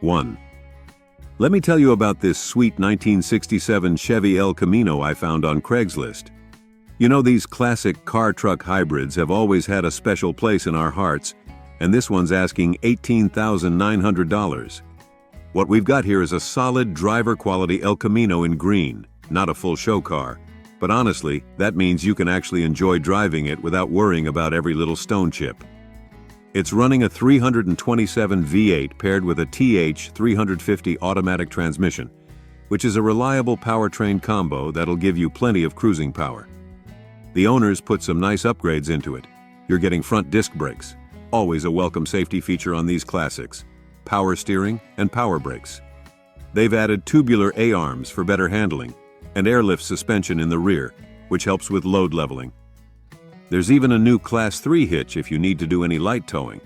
1. Let me tell you about this sweet 1967 Chevy El Camino I found on Craigslist. You know, these classic car-truck hybrids have always had a special place in our hearts, and this one's asking $18,900. What we've got here is a solid driver-quality El Camino in green, not a full show car. But honestly, that means you can actually enjoy driving it without worrying about every little stone chip. It's running a 327 V8 paired with a TH 350 automatic transmission, which is a reliable powertrain combo that'll give you plenty of cruising power. The owners put some nice upgrades into it. You're getting front disc brakes, always a welcome safety feature on these classics, power steering and power brakes. They've added tubular A-arms for better handling, and airlift suspension in the rear, which helps with load leveling. There's even a new Class 3 hitch if you need to do any light towing.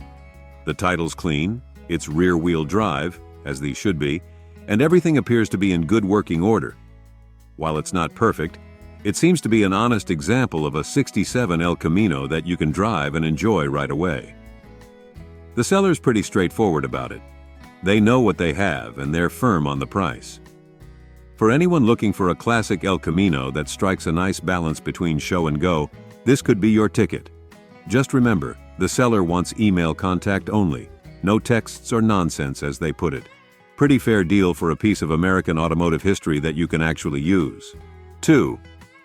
The title's clean, it's rear-wheel drive, as these should be, and everything appears to be in good working order. While it's not perfect, it seems to be an honest example of a 67 El Camino that you can drive and enjoy right away. The seller's pretty straightforward about it. They know what they have and they're firm on the price. For anyone looking for a classic El Camino that strikes a nice balance between show and go, this could be your ticket. Just remember, the seller wants email contact only, no texts or nonsense as they put it. Pretty fair deal for a piece of American automotive history that you can actually use. 2.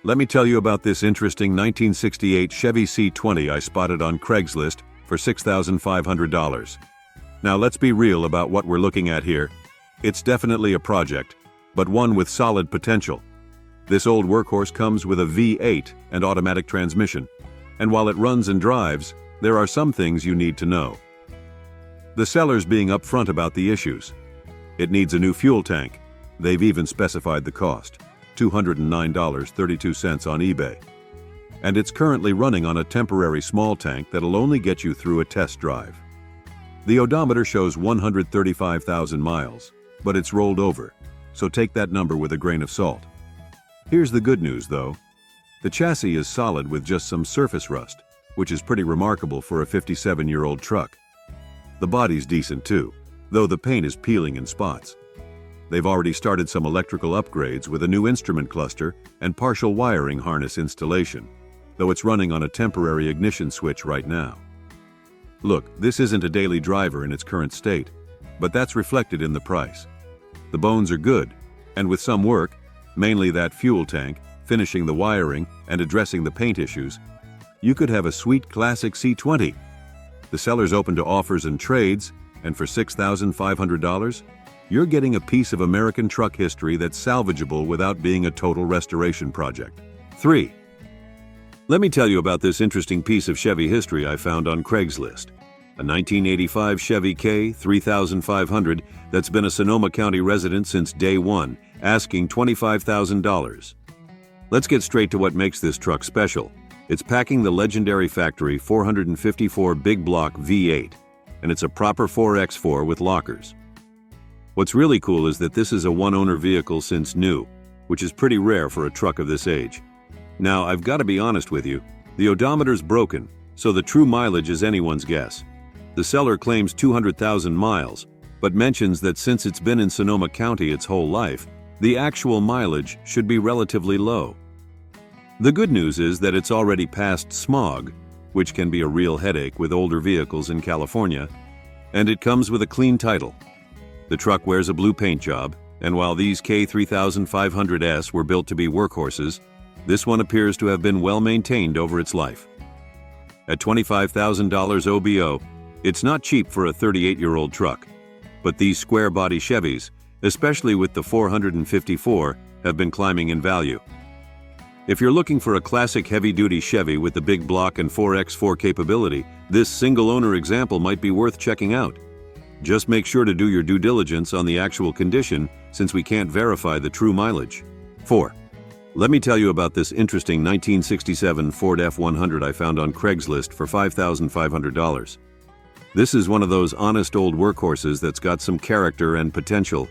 Let me tell you about this interesting 1968 Chevy C20 I spotted on Craigslist for $6,500. Now let's be real about what we're looking at here. It's definitely a project, but one with solid potential. This old workhorse comes with a V8 and automatic transmission, and while it runs and drives, there are some things you need to know. The seller's being upfront about the issues. It needs a new fuel tank. They've even specified the cost, $209.32 on eBay. And it's currently running on a temporary small tank that'll only get you through a test drive. The odometer shows 135,000 miles, but it's rolled over, so take that number with a grain of salt. Here's the good news, though. The chassis is solid with just some surface rust, which is pretty remarkable for a 57-year-old truck. The body's decent too, though the paint is peeling in spots. They've already started some electrical upgrades with a new instrument cluster and partial wiring harness installation, though it's running on a temporary ignition switch right now. Look, this isn't a daily driver in its current state, but that's reflected in the price. The bones are good, and with some work, mainly that fuel tank, finishing the wiring, and addressing the paint issues, you could have a sweet classic C20. The seller's open to offers and trades, and for $6,500, you're getting a piece of American truck history that's salvageable without being a total restoration project. 3. Let me tell you about this interesting piece of Chevy history I found on Craigslist. A 1985 Chevy K 3500 that's been a Sonoma County resident since day one, asking $25,000. Let's get straight to what makes this truck special. It's packing the legendary factory 454 big block V8, and it's a proper 4x4 with lockers. What's really cool is that this is a one-owner vehicle since new, which is pretty rare for a truck of this age. Now, I've got to be honest with you, the odometer's broken, so the true mileage is anyone's guess. The seller claims 200,000 miles, but mentions that since it's been in Sonoma County its whole life, the actual mileage should be relatively low. The good news is that it's already passed smog, which can be a real headache with older vehicles in California, and it comes with a clean title. The truck wears a blue paint job, and while these K3500S were built to be workhorses, this one appears to have been well maintained over its life. At $25,000 OBO, it's not cheap for a 38-year-old truck, but these square-body Chevys, especially with the 454, have been climbing in value. If you're looking for a classic heavy-duty Chevy with the big block and 4x4 capability, this single-owner example might be worth checking out. Just make sure to do your due diligence on the actual condition, since we can't verify the true mileage. 4. Let me tell you about this interesting 1967 Ford F100 I found on Craigslist for $5,500. This is one of those honest old workhorses that's got some character and potential.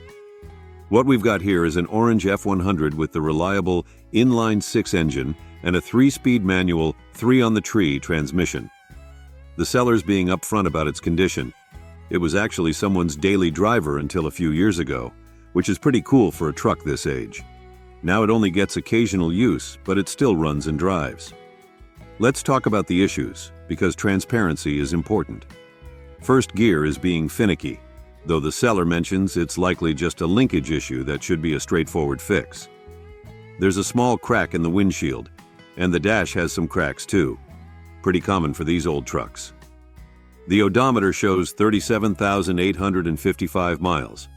What we've got here is an orange F100 with the reliable inline-6 engine and a 3-speed manual 3-on-the-tree transmission. The seller's being upfront about its condition. It was actually someone's daily driver until a few years ago, which is pretty cool for a truck this age. Now it only gets occasional use, but it still runs and drives. Let's talk about the issues, because transparency is important. First gear is being finicky, though the seller mentions it's likely just a linkage issue that should be a straightforward fix. There's a small crack in the windshield, and the dash has some cracks too. Pretty common for these old trucks. The odometer shows 37,855 miles,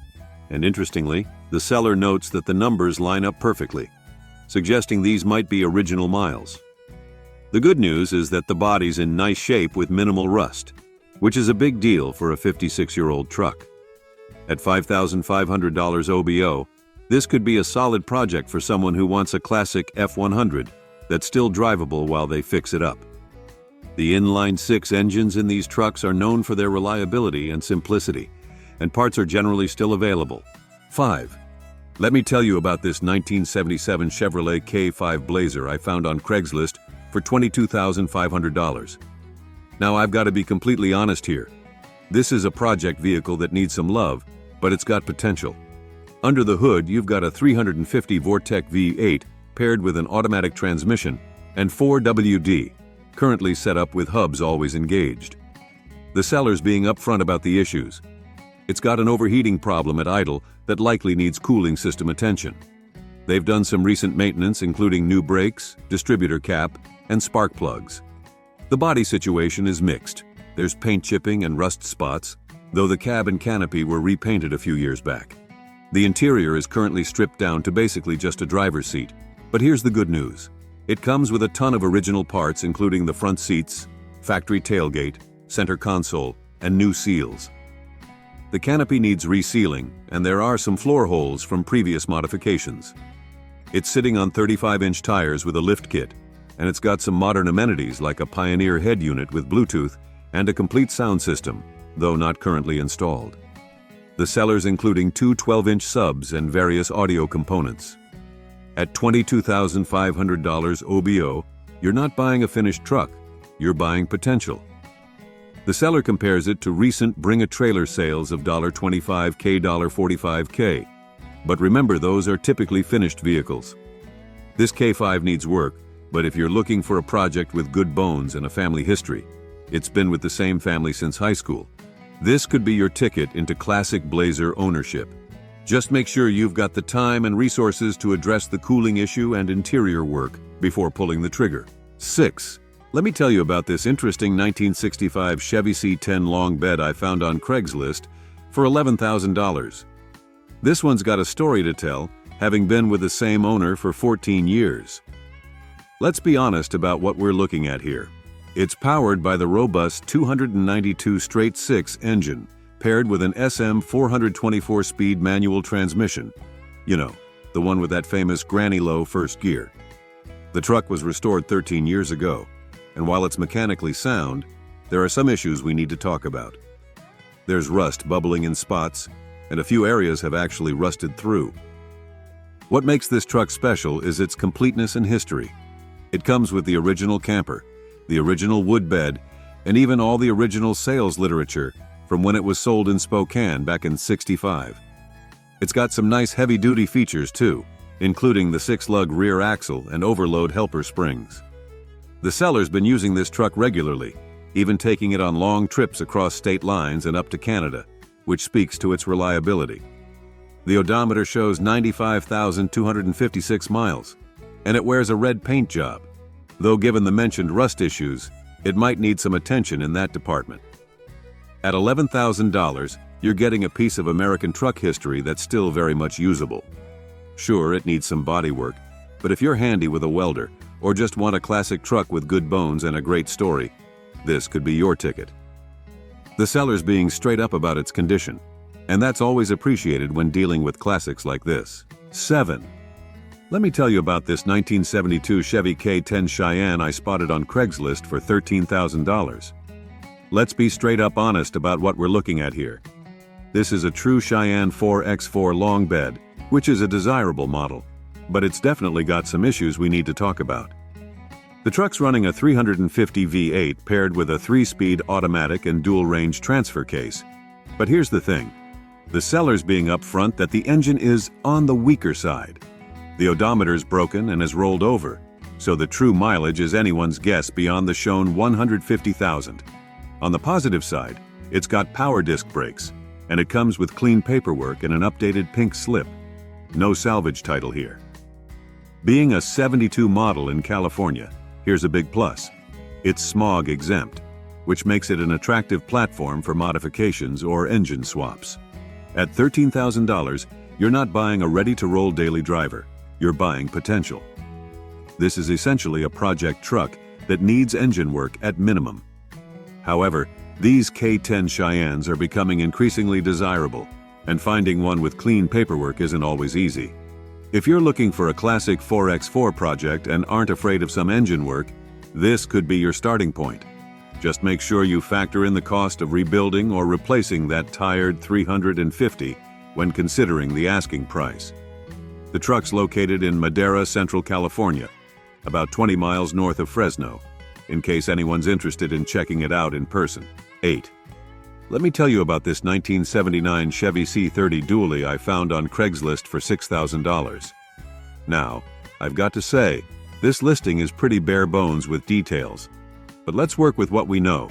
and interestingly, the seller notes that the numbers line up perfectly, suggesting these might be original miles. The good news is that the body's in nice shape with minimal rust, which is a big deal for a 56-year-old truck. At $5,500 OBO, this could be a solid project for someone who wants a classic F100 that's still drivable while they fix it up. The inline-six engines in these trucks are known for their reliability and simplicity, and parts are generally still available. 5. Let me tell you about this 1977 Chevrolet K5 Blazer I found on Craigslist for $22,500. Now I've got to be completely honest here. This is a project vehicle that needs some love, but it's got potential. Under the hood, you've got a 350 Vortec V8 paired with an automatic transmission and 4WD, currently set up with hubs always engaged. The seller's being upfront about the issues. It's got an overheating problem at idle that likely needs cooling system attention. They've done some recent maintenance, including new brakes, distributor cap, and spark plugs. The body situation is mixed. There's paint chipping and rust spots, though the cab and canopy were repainted a few years back. The interior is currently stripped down to basically just a driver's seat. But here's the good news. It comes with a ton of original parts, including the front seats, factory tailgate, center console, and new seals. The canopy needs resealing, and there are some floor holes from previous modifications. It's sitting on 35-inch tires with a lift kit, and it's got some modern amenities like a Pioneer head unit with Bluetooth and a complete sound system, though not currently installed. The seller's including two 12-inch subs and various audio components. At $22,500 OBO, you're not buying a finished truck, you're buying potential. The seller compares it to recent bring-a-trailer sales of $25K, $45K. But remember, those are typically finished vehicles. This K5 needs work, but if you're looking for a project with good bones and a family history, it's been with the same family since high school, this could be your ticket into classic Blazer ownership. Just make sure you've got the time and resources to address the cooling issue and interior work before pulling the trigger. 6. Let me tell you about this interesting 1965 Chevy C10 long bed I found on Craigslist for $11,000. This one's got a story to tell, having been with the same owner for 14 years. Let's be honest about what we're looking at here. It's powered by the robust 292 straight-six engine, paired with an SM 424-speed manual transmission. You know, the one with that famous granny-low first gear. The truck was restored 13 years ago, and while it's mechanically sound, there are some issues we need to talk about. There's rust bubbling in spots, and a few areas have actually rusted through. What makes this truck special is its completeness and history. It comes with the original camper, the original wood bed, and even all the original sales literature from when it was sold in Spokane back in '65. It's got some nice heavy-duty features too, including the 6-lug rear axle and overload helper springs. The seller's been using this truck regularly, even taking it on long trips across state lines and up to Canada, which speaks to its reliability. The odometer shows 95,256 miles, and it wears a red paint job, though given the mentioned rust issues, it might need some attention in that department. At $11,000, you're getting a piece of American truck history that's still very much usable. Sure, it needs some body work, but if you're handy with a welder or just want a classic truck with good bones and a great story, this could be your ticket. The seller's being straight up about its condition, and that's always appreciated when dealing with classics like this. 7. Let me tell you about this 1972 Chevy K10 Cheyenne I spotted on Craigslist for $13,000. Let's be straight up honest about what we're looking at here. This is a true Cheyenne 4x4 long bed, which is a desirable model, but it's definitely got some issues we need to talk about. The truck's running a 350 V8 paired with a 3-speed automatic and dual-range transfer case, But here's the thing. The seller's being upfront that the engine is on the weaker side. The odometer's broken and has rolled over, so the true mileage is anyone's guess beyond the shown 150,000. On the positive side, it's got power disc brakes, and it comes with clean paperwork and an updated pink slip. No salvage title here. Being a 72 model in California, here's a big plus. It's smog exempt, which makes it an attractive platform for modifications or engine swaps. At $13,000, you're not buying a ready-to-roll daily driver, you're buying potential. This is essentially a project truck that needs engine work at minimum. However, these K10 Cheyennes are becoming increasingly desirable, and finding one with clean paperwork isn't always easy. If you're looking for a classic 4x4 project and aren't afraid of some engine work, this could be your starting point. Just make sure you factor in the cost of rebuilding or replacing that tired 350 when considering the asking price. The truck's located in Madera, Central California, about 20 miles north of Fresno, in case anyone's interested in checking it out in person. 8. Let me tell you about this 1979 Chevy C30 dually I found on Craigslist for $6,000. Now, I've got to say, this listing is pretty bare bones with details, but let's work with what we know.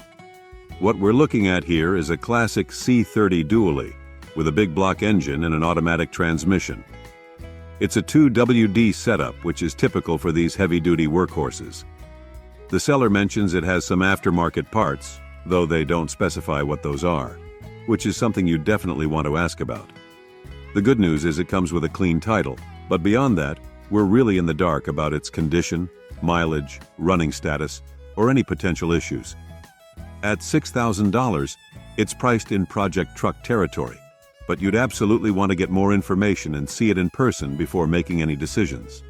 What we're looking at here is a classic C30 dually with a big block engine and an automatic transmission. It's a 2WD setup, which is typical for these heavy-duty workhorses. The seller mentions it has some aftermarket parts, though they don't specify what those are, which is something you definitely want to ask about. The good news is it comes with a clean title, but beyond that, we're really in the dark about its condition, mileage, running status, or any potential issues. At $6,000, it's priced in project truck territory, but you'd absolutely want to get more information and see it in person before making any decisions.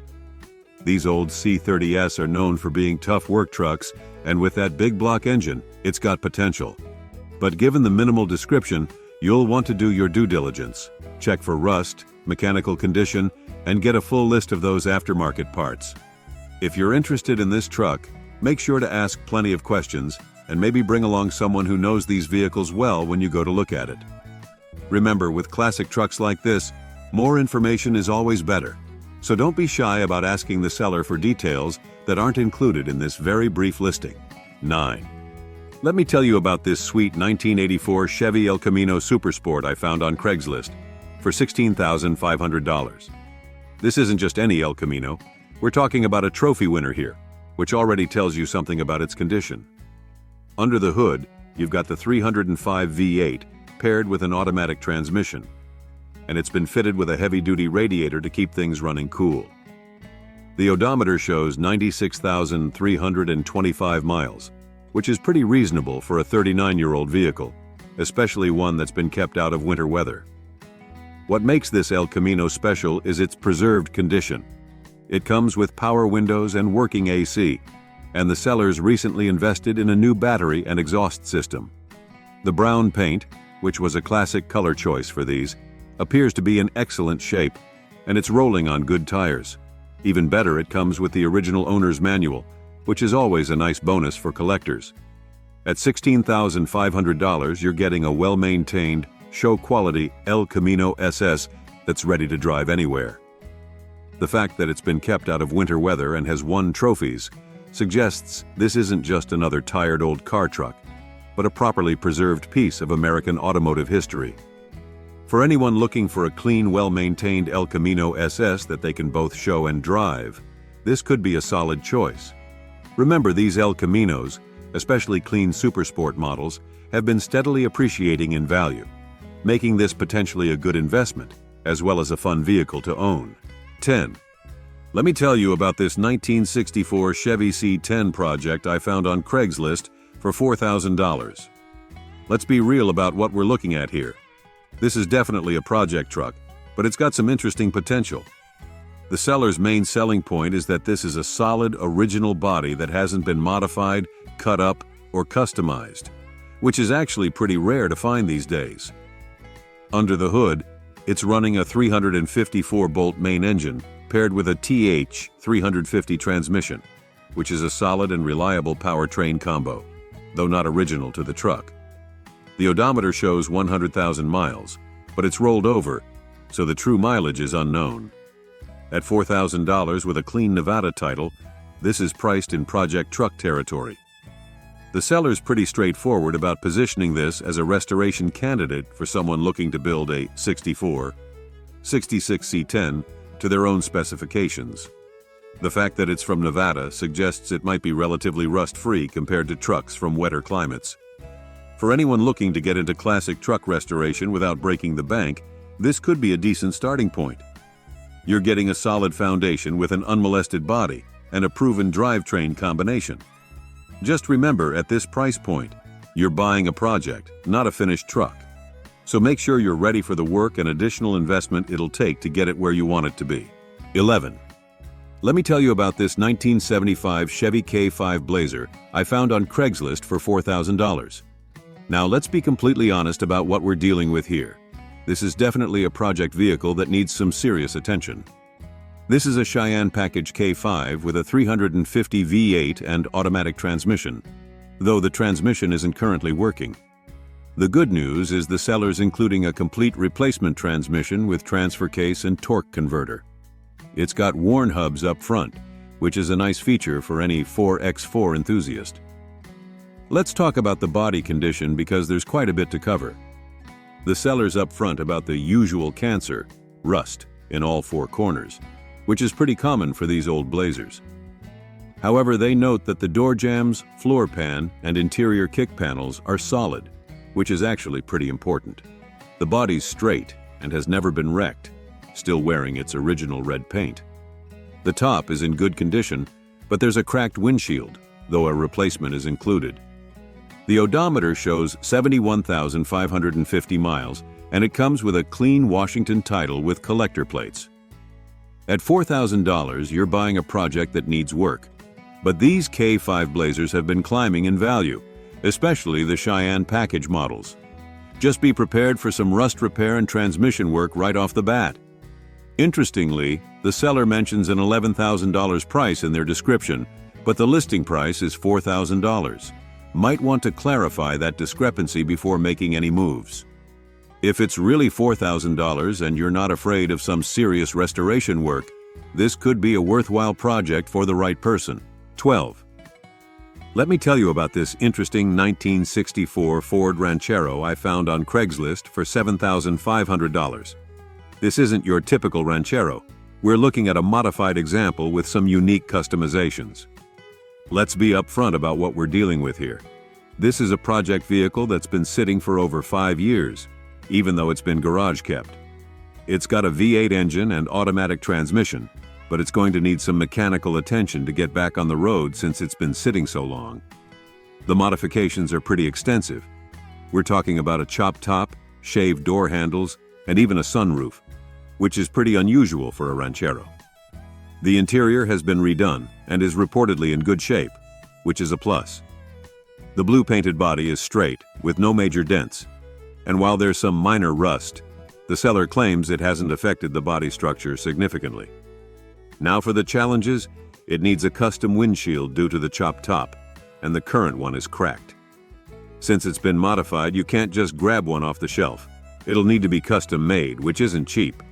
These old C30s are known for being tough work trucks, and with that big block engine, it's got potential. But given the minimal description, you'll want to do your due diligence. Check for rust, mechanical condition, and get a full list of those aftermarket parts. If you're interested in this truck, make sure to ask plenty of questions and maybe bring along someone who knows these vehicles well when you go to look at it. Remember, with classic trucks like this, more information is always better. So don't be shy about asking the seller for details that aren't included in this very brief listing. 9. Let me tell you about this sweet 1984 Chevy El Camino Supersport I found on Craigslist for $16,500. This isn't just any El Camino. We're talking about a trophy winner here, which already tells you something about its condition. Under the hood, you've got the 305 V8 paired with an automatic transmission, and it's been fitted with a heavy-duty radiator to keep things running cool. The odometer shows 96,325 miles, which is pretty reasonable for a 39-year-old vehicle, especially one that's been kept out of winter weather. What makes this El Camino special is its preserved condition. It comes with power windows and working AC, and the sellers recently invested in a new battery and exhaust system. The brown paint, which was a classic color choice for these, appears to be in excellent shape, and it's rolling on good tires. Even better, it comes with the original owner's manual, which is always a nice bonus for collectors. At $16,500, you're getting a well-maintained, show-quality El Camino SS that's ready to drive anywhere. The fact that it's been kept out of winter weather and has won trophies suggests this isn't just another tired old car truck, but a properly preserved piece of American automotive history. For anyone looking for a clean, well-maintained El Camino SS that they can both show and drive, this could be a solid choice. Remember, these El Caminos, especially clean Supersport models, have been steadily appreciating in value, making this potentially a good investment, as well as a fun vehicle to own. 10. Let me tell you about this 1964 Chevy C10 project I found on Craigslist for $4,000. Let's be real about what we're looking at here. This is definitely a project truck, but it's got some interesting potential. The seller's main selling point is that this is a solid, original body that hasn't been modified, cut up, or customized, which is actually pretty rare to find these days. Under the hood, it's running a 354-bolt main engine paired with a TH350 transmission, which is a solid and reliable powertrain combo, though not original to the truck. The odometer shows 100,000 miles, but it's rolled over, so the true mileage is unknown. At $4,000 with a clean Nevada title, this is priced in project truck territory. The seller's pretty straightforward about positioning this as a restoration candidate for someone looking to build a 64, 66 C10 to their own specifications. The fact that it's from Nevada suggests it might be relatively rust-free compared to trucks from wetter climates. For anyone looking to get into classic truck restoration without breaking the bank, this could be a decent starting point. You're getting a solid foundation with an unmolested body and a proven drivetrain combination. Just remember, at this price point, you're buying a project, not a finished truck. So make sure you're ready for the work and additional investment it'll take to get it where you want it to be. 11. Let me tell you about this 1975 Chevy K5 Blazer I found on Craigslist for $4,000. Now let's be completely honest about what we're dealing with here. This is definitely a project vehicle that needs some serious attention. This is a Cheyenne Package K5 with a 350 V8 and automatic transmission, though the transmission isn't currently working. The good news is the seller's including a complete replacement transmission with transfer case and torque converter. It's got worn hubs up front, which is a nice feature for any 4x4 enthusiast. Let's talk about the body condition because there's quite a bit to cover. The seller's up front about the usual cancer, rust, in all four corners, which is pretty common for these old Blazers. However, they note that the door jambs, floor pan, and interior kick panels are solid, which is actually pretty important. The body's straight and has never been wrecked, still wearing its original red paint. The top is in good condition, but there's a cracked windshield, though a replacement is included. The odometer shows 71,550 miles, and it comes with a clean Washington title with collector plates. At $4,000, you're buying a project that needs work. But these K5 Blazers have been climbing in value, especially the Cheyenne Package models. Just be prepared for some rust repair and transmission work right off the bat. Interestingly, the seller mentions an $11,000 price in their description, but the listing price is $4,000. Might want to clarify that discrepancy before making any moves. If it's really $4,000 and you're not afraid of some serious restoration work, this could be a worthwhile project for the right person. 12. Let me tell you about this interesting 1964 Ford Ranchero I found on Craigslist for $7,500. This isn't your typical Ranchero. We're looking at a modified example with some unique customizations. Let's be upfront about what we're dealing with here. This is a project vehicle that's been sitting for over 5 years, even though it's been garage kept. It's got a V8 engine and automatic transmission, but it's going to need some mechanical attention to get back on the road since it's been sitting so long. The modifications are pretty extensive. We're talking about a chopped top, shaved door handles, and even a sunroof, which is pretty unusual for a Ranchero. The interior has been redone and is reportedly in good shape, which is a plus. The blue painted body is straight, with no major dents, and while there's some minor rust, the seller claims it hasn't affected the body structure significantly. Now for the challenges, it needs a custom windshield due to the chopped top, and the current one is cracked. Since it's been modified, you can't just grab one off the shelf. It'll need to be custom made, which isn't cheap.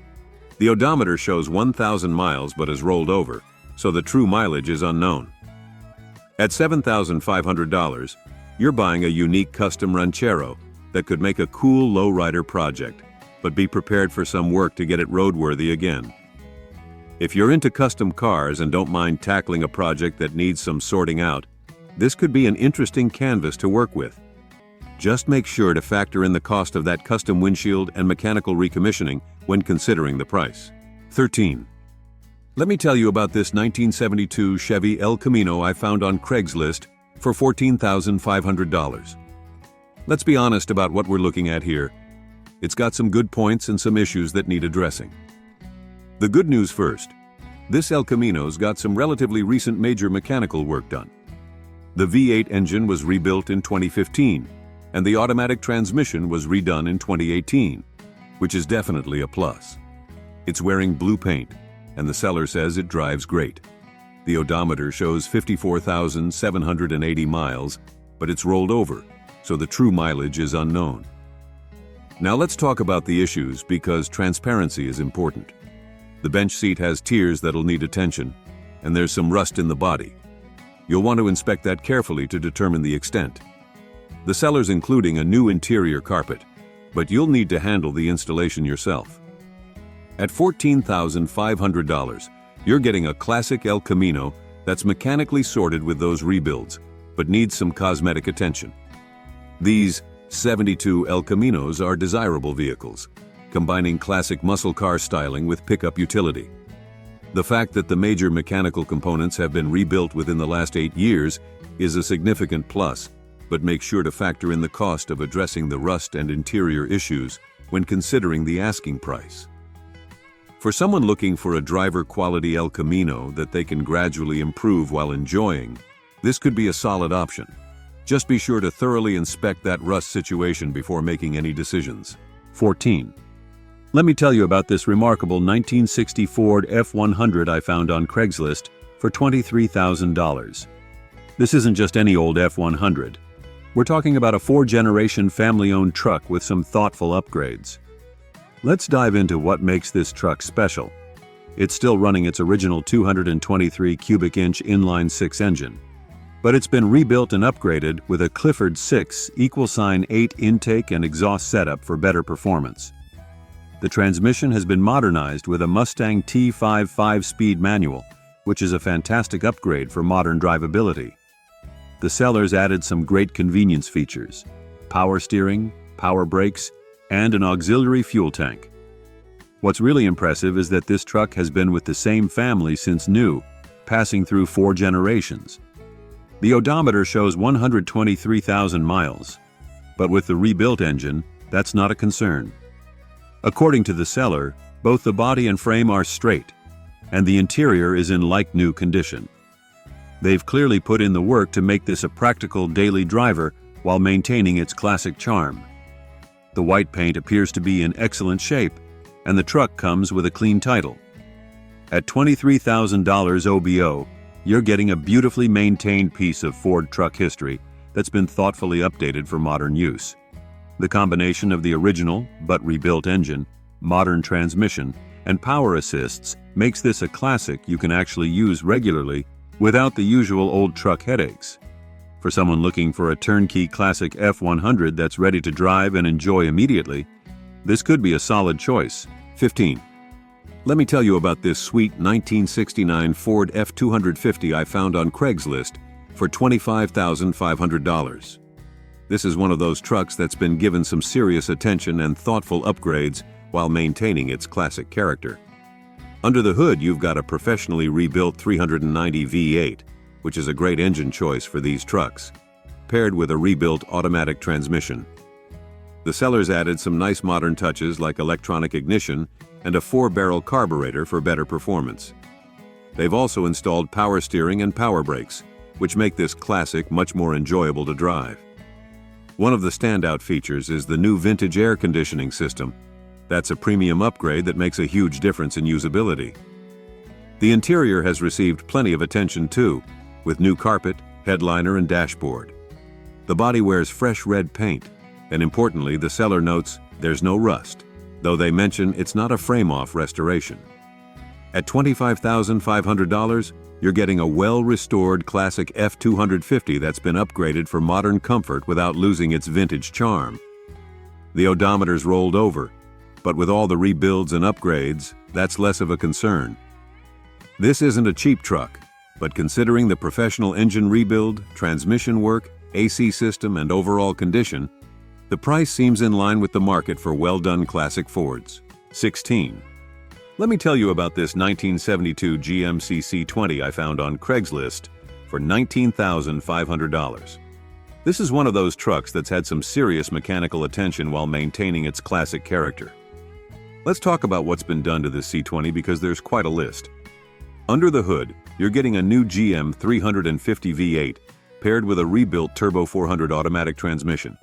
The odometer shows 1,000 miles but is rolled over, so the true mileage is unknown. At $7,500, you're buying a unique custom Ranchero that could make a cool lowrider project, but be prepared for some work to get it roadworthy again. If you're into custom cars and don't mind tackling a project that needs some sorting out, this could be an interesting canvas to work with. Just make sure to factor in the cost of that custom windshield and mechanical recommissioning when considering the price. 13. Let me tell you about this 1972 Chevy El Camino I found on Craigslist for $14,500. Let's be honest about what we're looking at here. It's got some good points and some issues that need addressing. The good news first. This El Camino's got some relatively recent major mechanical work done. The V8 engine was rebuilt in 2015, and the automatic transmission was redone in 2018, which is definitely a plus. It's wearing blue paint, and the seller says it drives great. The odometer shows 54,780 miles, but it's rolled over, so the true mileage is unknown. Now let's talk about the issues because transparency is important. The bench seat has tears that'll need attention, and there's some rust in the body. You'll want to inspect that carefully to determine the extent. The seller's including a new interior carpet, but you'll need to handle the installation yourself. At $14,500, you're getting a classic El Camino that's mechanically sorted with those rebuilds, but needs some cosmetic attention. These 72 El Caminos are desirable vehicles, combining classic muscle car styling with pickup utility. The fact that the major mechanical components have been rebuilt within the last 8 years is a significant plus, but make sure to factor in the cost of addressing the rust and interior issues when considering the asking price. For someone looking for a driver-quality El Camino that they can gradually improve while enjoying, this could be a solid option. Just be sure to thoroughly inspect that rust situation before making any decisions. 14. Let me tell you about this remarkable 1960 Ford F100 I found on Craigslist for $23,000. This isn't just any old F100. We're talking about a 4-generation family-owned truck with some thoughtful upgrades. Let's dive into what makes this truck special. It's still running its original 223 cubic inch inline-6 engine, but it's been rebuilt and upgraded with a Clifford 6 =8 intake and exhaust setup for better performance. The transmission has been modernized with a Mustang T5 5-speed manual, which is a fantastic upgrade for modern drivability. The sellers added some great convenience features: power steering, power brakes, and an auxiliary fuel tank. What's really impressive is that this truck has been with the same family since new, passing through 4 generations. The odometer shows 123,000 miles, but with the rebuilt engine, that's not a concern. According to the seller, both the body and frame are straight, and the interior is in like-new condition. They've clearly put in the work to make this a practical daily driver while maintaining its classic charm. The white paint appears to be in excellent shape, and the truck comes with a clean title. At $23,000 OBO, you're getting a beautifully maintained piece of Ford truck history that's been thoughtfully updated for modern use. The combination of the original but rebuilt engine, modern transmission, and power assists makes this a classic you can actually use regularly without the usual old truck headaches. For someone looking for a turnkey classic F100 that's ready to drive and enjoy immediately, this could be a solid choice. 15. Let me tell you about this sweet 1969 Ford F250 I found on Craigslist for $25,500. This is one of those trucks that's been given some serious attention and thoughtful upgrades while maintaining its classic character. Under the hood, you've got a professionally rebuilt 390 V8, which is a great engine choice for these trucks, paired with a rebuilt automatic transmission. The sellers added some nice modern touches like electronic ignition and a 4-barrel carburetor for better performance. They've also installed power steering and power brakes, which make this classic much more enjoyable to drive. One of the standout features is the new vintage air conditioning system. That's a premium upgrade that makes a huge difference in usability. The interior has received plenty of attention too, with new carpet, headliner, and dashboard. The body wears fresh red paint, and importantly, the seller notes there's no rust, though they mention it's not a frame-off restoration. At $25,500, you're getting a well-restored classic F250 that's been upgraded for modern comfort without losing its vintage charm. The odometer's rolled over, but with all the rebuilds and upgrades, that's less of a concern. This isn't a cheap truck, but considering the professional engine rebuild, transmission work, AC system, and overall condition, the price seems in line with the market for well-done classic Fords. 16. Let me tell you about this 1972 GMC C20 I found on Craigslist for $19,500. This is one of those trucks that's had some serious mechanical attention while maintaining its classic character. Let's talk about what's been done to this C20 because there's quite a list. Under the hood, you're getting a new GM 350 V8 paired with a rebuilt Turbo 400 automatic transmission.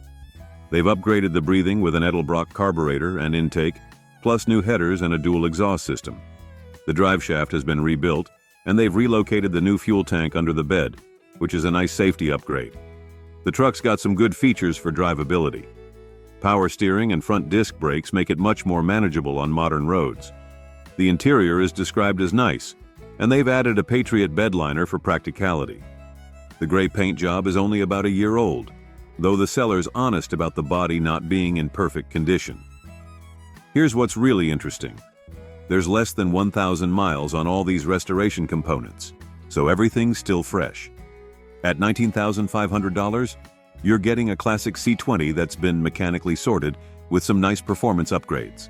They've upgraded the breathing with an Edelbrock carburetor and intake, plus new headers and a dual exhaust system. The drive shaft has been rebuilt, and they've relocated the new fuel tank under the bed, which is a nice safety upgrade. The truck's got some good features for drivability. Power steering and front disc brakes make it much more manageable on modern roads. The interior is described as nice, and they've added a Patriot bedliner for practicality. The gray paint job is only about a year old, though the seller's honest about the body not being in perfect condition. Here's what's really interesting. There's less than 1,000 miles on all these restoration components, so everything's still fresh. At $19,500, you're getting a classic C20 that's been mechanically sorted with some nice performance upgrades.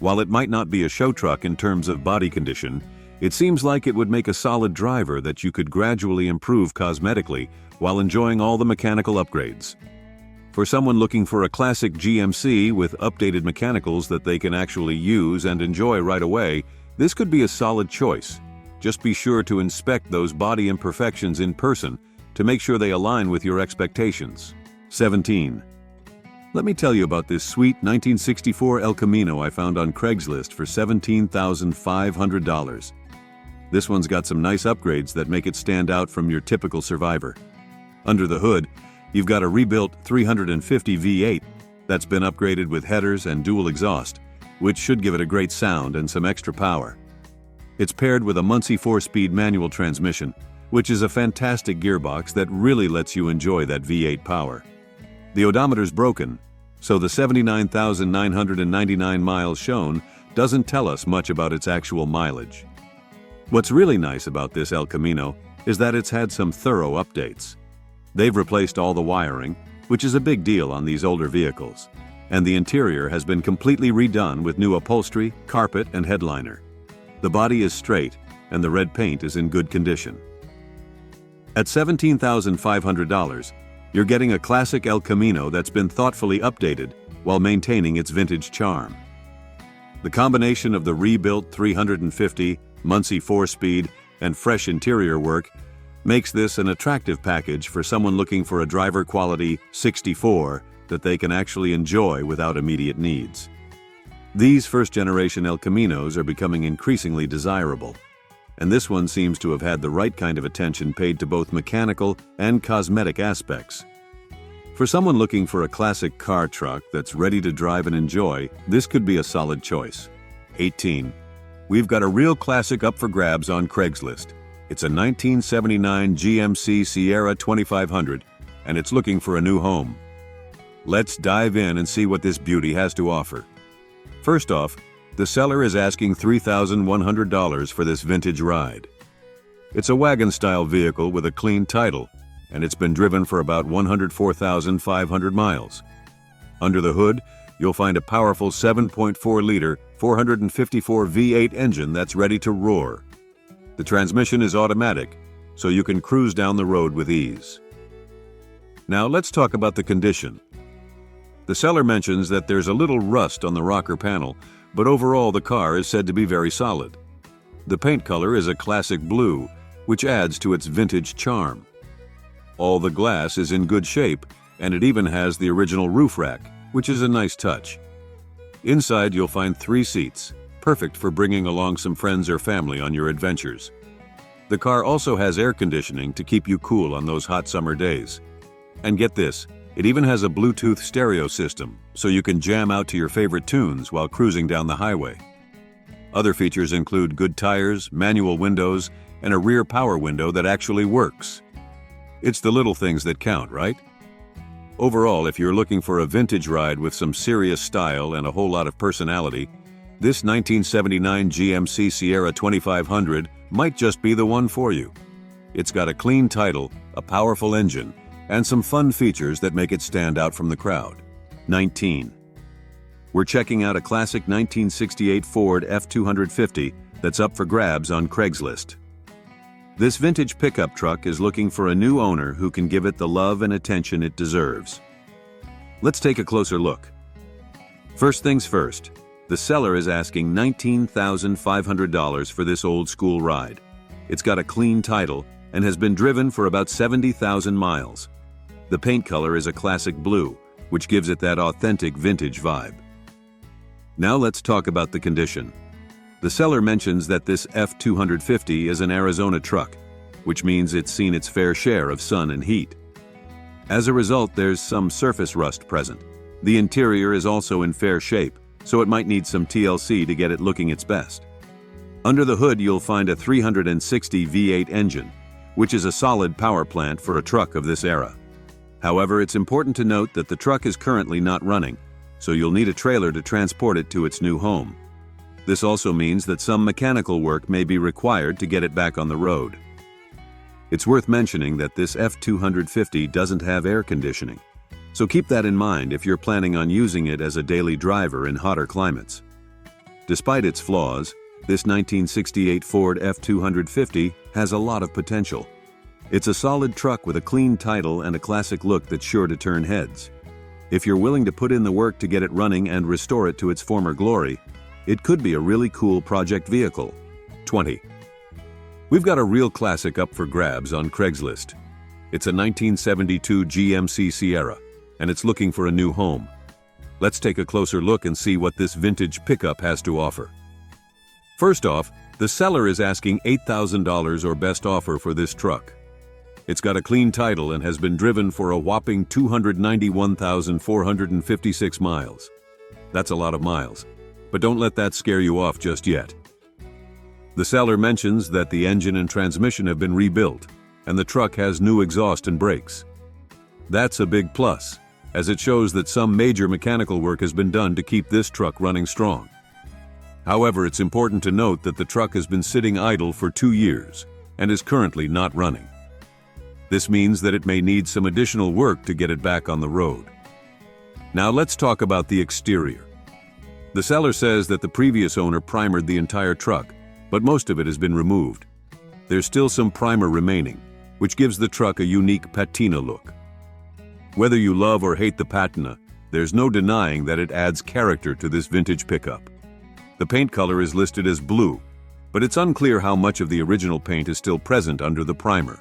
While it might not be a show truck in terms of body condition, it seems like it would make a solid driver that you could gradually improve cosmetically while enjoying all the mechanical upgrades. For someone looking for a classic GMC with updated mechanicals that they can actually use and enjoy right away, this could be a solid choice. Just be sure to inspect those body imperfections in person to make sure they align with your expectations. 17. Let me tell you about this sweet 1964 El Camino I found on Craigslist for $17,500. This one's got some nice upgrades that make it stand out from your typical Survivor. Under the hood, you've got a rebuilt 350 V8 that's been upgraded with headers and dual exhaust, which should give it a great sound and some extra power. It's paired with a Muncie 4-speed manual transmission, which is a fantastic gearbox that really lets you enjoy that V8 power. The odometer's broken, so the 79,999 miles shown doesn't tell us much about its actual mileage. What's really nice about this El Camino is that it's had some thorough updates. They've replaced all the wiring, which is a big deal on these older vehicles, and the interior has been completely redone with new upholstery, carpet, and headliner. The body is straight, and the red paint is in good condition. At $17,500, you're getting a classic El Camino that's been thoughtfully updated while maintaining its vintage charm. The combination of the rebuilt 350, Muncie 4-speed, and fresh interior work makes this an attractive package for someone looking for a driver quality 64 that they can actually enjoy without immediate needs. These first-generation El Caminos are becoming increasingly desirable, and this one seems to have had the right kind of attention paid to both mechanical and cosmetic aspects. For someone looking for a classic car truck that's ready to drive and enjoy, this could be a solid choice. 18. We've got a real classic up for grabs on Craigslist. It's a 1979 GMC Sierra 2500, and it's looking for a new home. Let's dive in and see what this beauty has to offer. First off, the seller is asking $3,100 for this vintage ride. It's a wagon-style vehicle with a clean title, and it's been driven for about 104,500 miles. Under the hood, you'll find a powerful 7.4-liter, 454 V8 engine that's ready to roar. The transmission is automatic, so you can cruise down the road with ease. Now let's talk about the condition. The seller mentions that there's a little rust on the rocker panel, but overall the car is said to be very solid. The paint color is a classic blue, which adds to its vintage charm. All the glass is in good shape, and it even has the original roof rack, which is a nice touch. Inside you'll find 3 seats, perfect for bringing along some friends or family on your adventures. The car also has air conditioning to keep you cool on those hot summer days. And get this, it even has a Bluetooth stereo system, so you can jam out to your favorite tunes while cruising down the highway. Other features include good tires, manual windows, and a rear power window that actually works. It's the little things that count, right? Overall, if you're looking for a vintage ride with some serious style and a whole lot of personality, this 1979 GMC Sierra 2500 might just be the one for you. It's got a clean title, a powerful engine, and some fun features that make it stand out from the crowd. 19. We're checking out a classic 1968 Ford F250 that's up for grabs on Craigslist. This vintage pickup truck is looking for a new owner who can give it the love and attention it deserves. Let's take a closer look. First things first, the seller is asking $19,500 for this old-school ride. It's got a clean title and has been driven for about 70,000 miles. The paint color is a classic blue, which gives it that authentic vintage vibe. Now let's talk about the condition. The seller mentions that this F250 is an Arizona truck, which means it's seen its fair share of sun and heat. As a result, there's some surface rust present. The interior is also in fair shape, so it might need some TLC to get it looking its best. Under the hood, you'll find a 360 V8 engine, which is a solid power plant for a truck of this era. However, it's important to note that the truck is currently not running, so you'll need a trailer to transport it to its new home. This also means that some mechanical work may be required to get it back on the road. It's worth mentioning that this F250 doesn't have air conditioning, so keep that in mind if you're planning on using it as a daily driver in hotter climates. Despite its flaws, this 1968 Ford F250 has a lot of potential. It's a solid truck with a clean title and a classic look that's sure to turn heads. If you're willing to put in the work to get it running and restore it to its former glory, it could be a really cool project vehicle. 20. We've got a real classic up for grabs on Craigslist. It's a 1972 GMC Sierra, and it's looking for a new home. Let's take a closer look and see what this vintage pickup has to offer. First off, the seller is asking $8,000 or best offer for this truck. It's got a clean title and has been driven for a whopping 291,456 miles. That's a lot of miles, but don't let that scare you off just yet. The seller mentions that the engine and transmission have been rebuilt, and the truck has new exhaust and brakes. That's a big plus, as it shows that some major mechanical work has been done to keep this truck running strong. However, it's important to note that the truck has been sitting idle for 2 years and is currently not running. This means that it may need some additional work to get it back on the road. Now let's talk about the exterior. The seller says that the previous owner primered the entire truck, but most of it has been removed. There's still some primer remaining, which gives the truck a unique patina look. Whether you love or hate the patina, there's no denying that it adds character to this vintage pickup. The paint color is listed as blue, but it's unclear how much of the original paint is still present under the primer.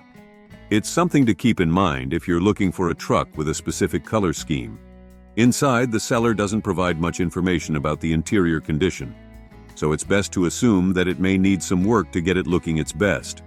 It's something to keep in mind if you're looking for a truck with a specific color scheme. Inside, the seller doesn't provide much information about the interior condition, so it's best to assume that it may need some work to get it looking its best.